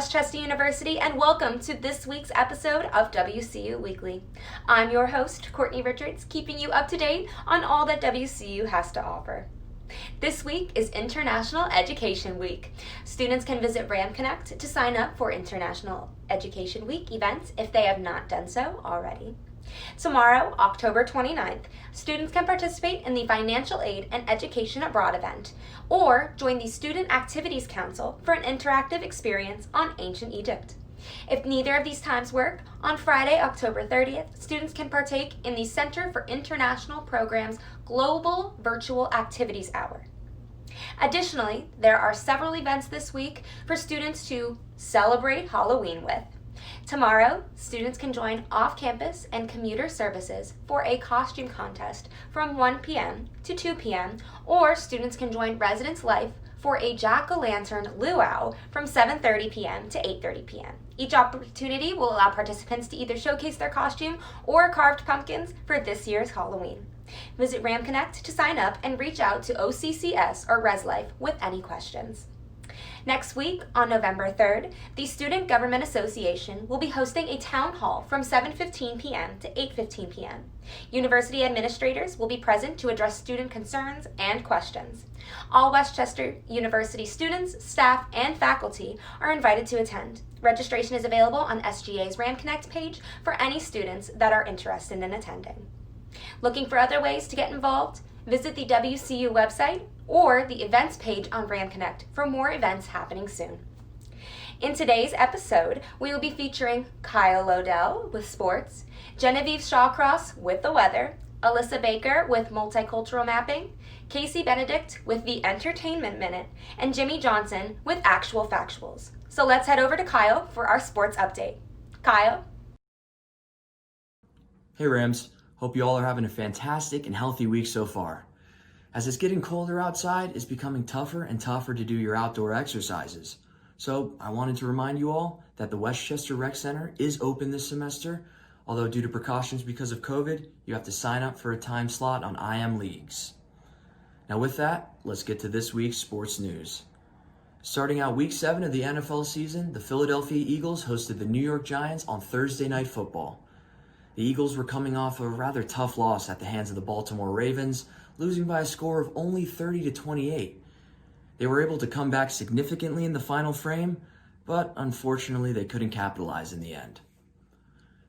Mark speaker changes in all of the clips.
Speaker 1: Westchester University, and welcome to this week's episode of WCU Weekly. I'm your host, Courtney Richards, keeping you up to date on all that WCU has to offer. This week is International Education Week. Students can visit RAM Connect to sign up for International Education Week events if they have not done so already. Tomorrow, October 29th, students can participate in the Financial Aid and Education Abroad event, or join the Student Activities Council for an interactive experience on ancient Egypt. If neither of these times work, on Friday, October 30th, students can partake in the Center for International Programs Global Virtual Activities Hour. Additionally, there are several events this week for students to celebrate Halloween with. Tomorrow, students can join off-campus and commuter services for a costume contest from 1 p.m. to 2 p.m., or students can join Residence Life for a jack-o'-lantern luau from 7:30 p.m. to 8:30 p.m. Each opportunity will allow participants to either showcase their costume or carved pumpkins for this year's Halloween. Visit RAM Connect to sign up and reach out to OCCS or Res Life with any questions. Next week, on November 3rd, the Student Government Association will be hosting a town hall from 7:15 p.m. to 8:15 p.m. University administrators will be present to address student concerns and questions. All Westchester University students, staff, and faculty are invited to attend. Registration is available on SGA's RAM Connect page for any students that are interested in attending. Looking for other ways to get involved? Visit the WCU website or the events page on RAM Connect for more events happening soon. In today's episode, we will be featuring Kyle Lodell with sports, Genevieve Shawcross with the weather, Alyssa Baker with multicultural mapping, Casey Benedict with the Entertainment Minute, and Jimmy Johnson with actual factuals. So let's head over to Kyle for our sports update. Kyle?
Speaker 2: Hey Rams, hope you all are having a fantastic and healthy week so far. As it's getting colder outside, it's becoming tougher and tougher to do your outdoor exercises. So I wanted to remind you all that the Westchester Rec Center is open this semester, although due to precautions because of COVID, you have to sign up for a time slot on IM Leagues. Now with that, let's get to this week's sports news. Starting out week 7 of the NFL season, the Philadelphia Eagles hosted the New York Giants on Thursday Night Football. The Eagles were coming off a rather tough loss at the hands of the Baltimore Ravens, losing by a score of only 30-28. They were able to come back significantly in the final frame, but unfortunately they couldn't capitalize in the end.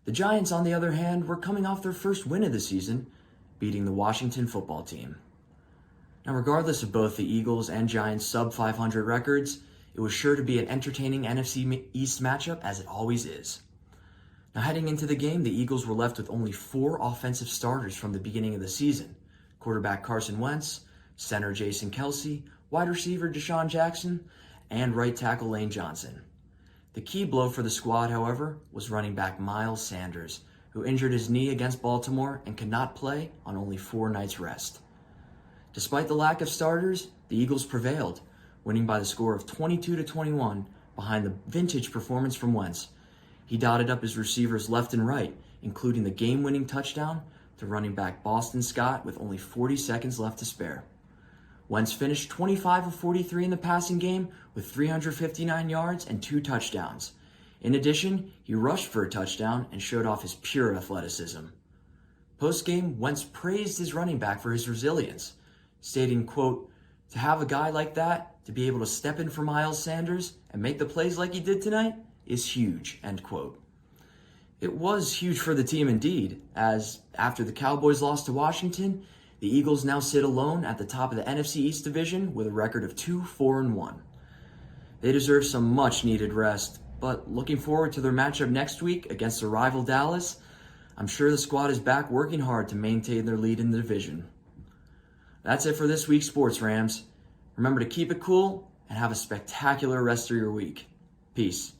Speaker 2: The Giants, on the other hand, were coming off their first win of the season, beating the Washington football team. Now, regardless of both the Eagles and Giants' sub-500 records, it was sure to be an entertaining NFC East matchup, as it always is. Now, heading into the game, the Eagles were left with only 4 offensive starters from the beginning of the season: quarterback Carson Wentz, center Jason Kelce, wide receiver Deshaun Jackson, and right tackle Lane Johnson. The key blow for the squad, however, was running back Miles Sanders, who injured his knee against Baltimore and could not play on only 4 nights' rest. Despite the lack of starters, the Eagles prevailed, winning by the score of 22-21 behind the vintage performance from Wentz. He dotted up his receivers left and right, including the game-winning touchdown to running back Boston Scott with only 40 seconds left to spare. Wentz finished 25 of 43 in the passing game with 359 yards and 2 touchdowns. In addition, he rushed for a touchdown and showed off his pure athleticism. Post-game, Wentz praised his running back for his resilience, stating, quote, "To have a guy like that, to be able to step in for Miles Sanders and make the plays like he did tonight, is huge," end quote. It was huge for the team indeed, as after the Cowboys lost to Washington, the Eagles now sit alone at the top of the NFC East division with a record of 2-4-1. They deserve some much needed rest, but looking forward to their matchup next week against their rival Dallas, I'm sure the squad is back working hard to maintain their lead in the division. That's it for this week's Sports Rams. Remember to keep it cool and have a spectacular rest of your week. Peace.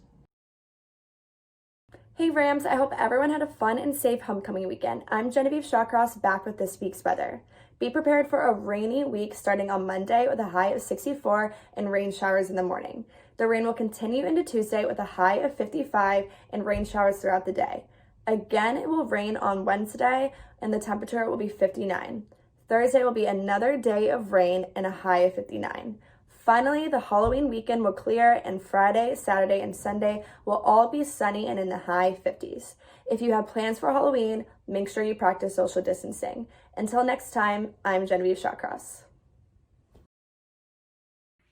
Speaker 3: Hey Rams, I hope everyone had a fun and safe homecoming weekend. I'm Genevieve Shawcross, back with this week's weather. Be prepared for a rainy week starting on Monday with a high of 64 and rain showers in the morning. The rain will continue into Tuesday with a high of 55 and rain showers throughout the day. Again, it will rain on Wednesday and the temperature will be 59. Thursday will be another day of rain and a high of 59. Finally, the Halloween weekend will clear, and Friday, Saturday, and Sunday will all be sunny and in the high 50s. If you have plans for Halloween, make sure you practice social distancing. Until next time, I'm Genevieve Shawcross.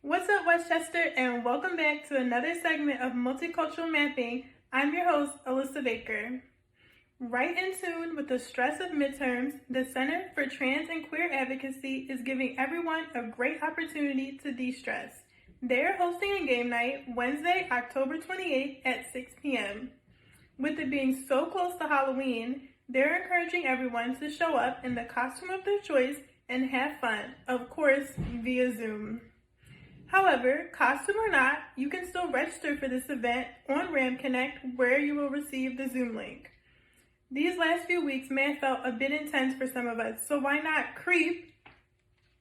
Speaker 4: What's up, Westchester, and welcome back to another segment of Multicultural Mapping. I'm your host, Alyssa Baker. Right in tune with the stress of midterms, the Center for Trans and Queer Advocacy is giving everyone a great opportunity to de-stress. They're hosting a game night Wednesday, October 28th at 6 p.m. With it being so close to Halloween, they're encouraging everyone to show up in the costume of their choice and have fun, of course, via Zoom. However, costume or not, you can still register for this event on Ram Connect, where you will receive the Zoom link. These last few weeks may have felt a bit intense for some of us, so why not creep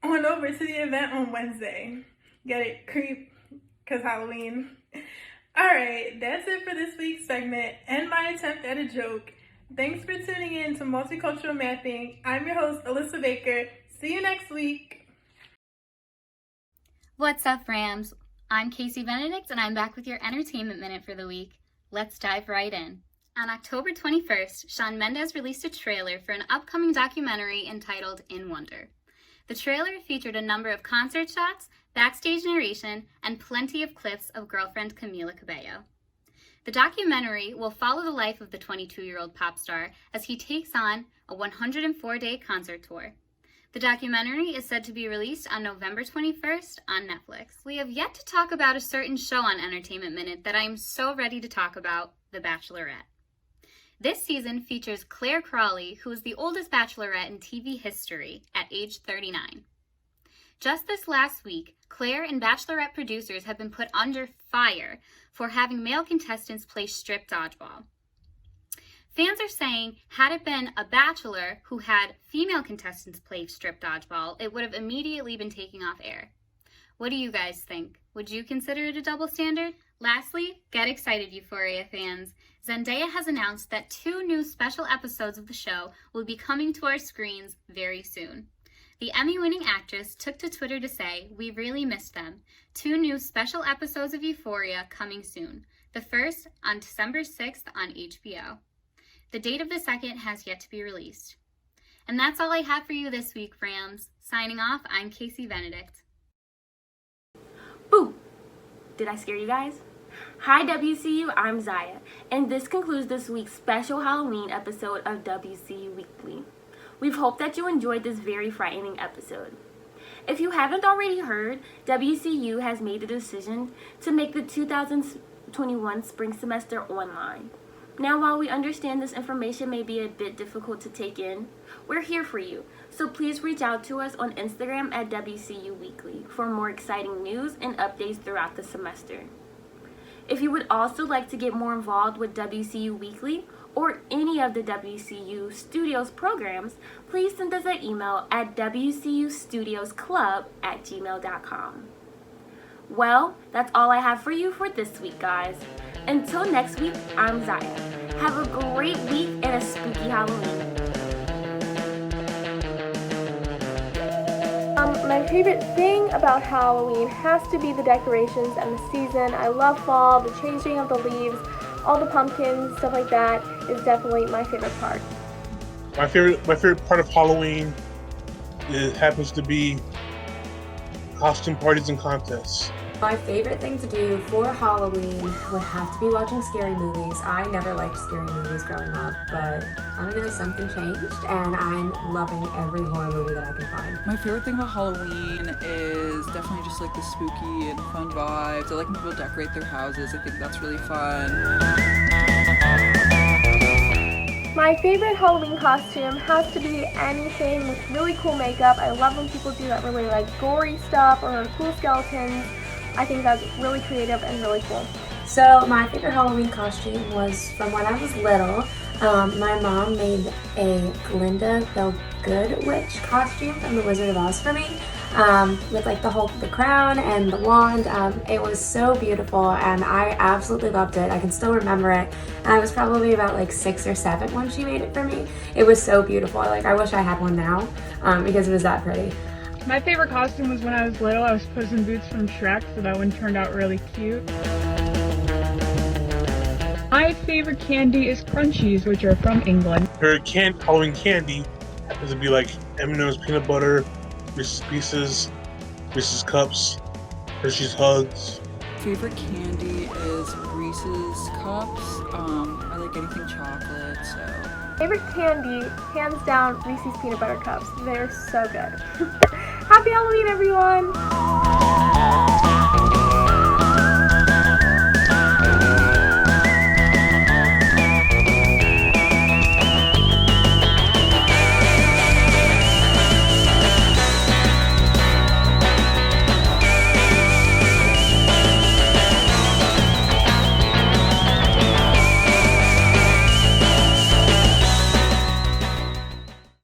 Speaker 4: on over to the event on Wednesday? Get it? Creep, because Halloween. Alright, that's it for this week's segment and my attempt at a joke. Thanks for tuning in to Multicultural Mapping. I'm your host, Alyssa Baker. See you next week.
Speaker 5: What's up, Rams? I'm Casey Benedict, and I'm back with your Entertainment Minute for the week. Let's dive right in. On October 21st, Shawn Mendes released a trailer for an upcoming documentary entitled In Wonder. The trailer featured a number of concert shots, backstage narration, and plenty of clips of girlfriend Camila Cabello. The documentary will follow the life of the 22-year-old pop star as he takes on a 104-day concert tour. The documentary is said to be released on November 21st on Netflix. We have yet to talk about a certain show on Entertainment Minute that I am so ready to talk about, The Bachelorette. This season features Claire Crawley, who is the oldest bachelorette in TV history at age 39. Just this last week, Claire and Bachelorette producers have been put under fire for having male contestants play strip dodgeball. Fans are saying, had it been a bachelor who had female contestants play strip dodgeball, it would have immediately been taken off air. What do you guys think? Would you consider it a double standard? Lastly, get excited, Euphoria fans. Zendaya has announced that 2 new special episodes of the show will be coming to our screens very soon. The Emmy-winning actress took to Twitter to say, "We really missed them. 2 new special episodes of Euphoria coming soon. The first on December 6th on HBO. The date of the second has yet to be released." And that's all I have for you this week, Rams. Signing off, I'm Casey Benedict.
Speaker 6: Boo! Did I scare you guys? Hi WCU, I'm Zaya, and this concludes this week's special Halloween episode of WCU Weekly. We hope that you enjoyed this very frightening episode. If you haven't already heard, WCU has made the decision to make the 2021 spring semester online. Now, while we understand this information may be a bit difficult to take in, we're here for you. So please reach out to us on Instagram at WCU Weekly for more exciting news and updates throughout the semester. If you would also like to get more involved with WCU Weekly or any of the WCU Studios programs, please send us an email at wcustudiosclub@gmail.com. Well, that's all I have for you for this week, guys. Until next week, I'm Zaya. Have a great week and a spooky Halloween.
Speaker 3: My favorite thing about Halloween has to be the decorations and the season. I love fall, the changing of the leaves, all the pumpkins, stuff like that is definitely my favorite part.
Speaker 7: My favorite part of Halloween happens to be costume parties and contests.
Speaker 8: My favorite thing to do for Halloween would have to be watching scary movies. I never liked scary movies growing up, but I don't know, something changed, and I'm loving every horror movie that I can find.
Speaker 9: My favorite thing about Halloween is definitely just like the spooky and fun vibes. I like when people decorate their houses. I think that's really fun.
Speaker 3: My favorite Halloween costume has to be anything with really cool makeup. I love when people do that really like gory stuff or cool skeletons. I think that's really creative and really cool.
Speaker 8: So my favorite Halloween costume was from when I was little. My mom made a Glinda the Good Witch costume from The Wizard of Oz for me, with like the crown and the wand. It was so beautiful and I absolutely loved it. I can still remember it. And I was probably about like 6 or 7 when she made it for me. It was so beautiful. Like, I wish I had one now, because it was that pretty.
Speaker 10: My favorite costume was when I was little. I was Puss in Boots from Shrek, so that one turned out really cute. My favorite candy is Crunchies, which are from England.
Speaker 7: Her Halloween candy happens to be like M&M's peanut butter, Reese's Pieces, Reese's Cups, Hershey's Hugs.
Speaker 9: Favorite candy is Reese's Cups. I like anything chocolate, so.
Speaker 11: Favorite candy, hands down, Reese's Peanut Butter Cups. They're so good. Happy Halloween, everyone!